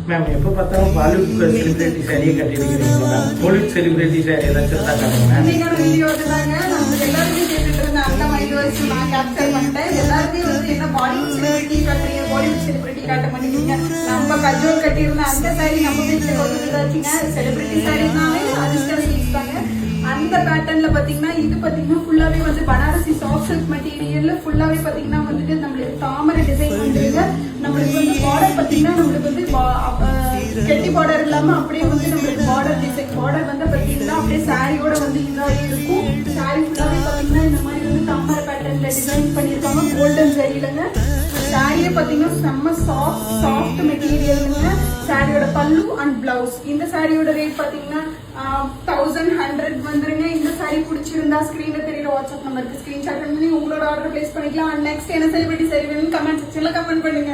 Ma'am எப்போ பார்த்தாலும் Bollywood celebrity சாரியே கட்டிருக்கிறீங்களா மேம்? பாலிவுட் செலிபிரிட்டி சாரி ஏதாச்சும் தான் காட்டுங்க. இன்னைக்கான வீடியோ தாங்க நம்ம எல்லாருமே கேட்டுட்டு இருந்த அந்த மைண்ட் வாய்ஸ் நான் கேப்சர் பண்ணிட்டேன். எல்லாருமே வந்து என்ன பாலிவுட் செலிபிரிட்டி காட்டுறீங்க, பாலிவுட் செலிபிரிட்டி காட்ட மாட்டேங்கிறீங்க. நம்ம கஜோல் கட்டியிருந்த அந்த சாரி நம்ம வீட்டுல வந்துதாச்சுங்க. செலிபிரிட்டி சாரினாலே அதிர்ஷ்டம் சில்க்ஸ் தாங்க. அந்த பேட்டர்ன்ல பாத்தீங்கன்னா இது பாத்தீங்கன்னா ஃபுல்லாவே வந்து பனாரசி சாஃப்ட் சில்க் மெட்டீரியல்ல ஃபுல்லாவே பாத்தீங்கன்னா வந்துட்டு நம்மளுக்கு தாமரை டிசைன் வந்துருங்க. நம்மளுக்கு வந்து பார்டர் பாத்தீங்கன்னா நம்மளுக்கு வந்து கெட்டி பார்டர் இல்லாம அப்படியே வந்து நம்மளுக்கு பார்டர் டிசைன் பார்டர் வந்து பாத்தீங்கன்னா அப்படியே சாரியோட வந்து இதாவே இருக்கும். சாரி ஃபுல்லாவே பாத்தீங்கன்னா இந்த மாதிரி வந்து தாமரை பேட்டர்ன்ல டிசைன் பண்ணிருக்காங்க. கோல்டன் சாரிலங்க சாரியே பாத்தீங்கன்னா செம்ம சாஃப்ட் மெட்டீரியலுங்க. சாரியோட பல்லு அண்ட் பிளவுஸ். இந்த சாரியோட ரேட் பாத்தீங்கன்னா 1100 வந்துருங்க. இந்த சாரி பிடிச்சிருந்தா ஸ்கிரீன்ல தெரியற வாட்ஸ்அப் நம்பருக்கு ஸ்கிரீன்ஷாட் பண்ணி உங்களோட ஆர்டர் பிளேஸ் பண்ணிக்கலாம். நெக்ஸ்ட் என்ன செலிபிரிட்டி சாரி வேணும்னு கமெண்ட் செக்ஷன்ல கமெண்ட் பண்ணுங்க.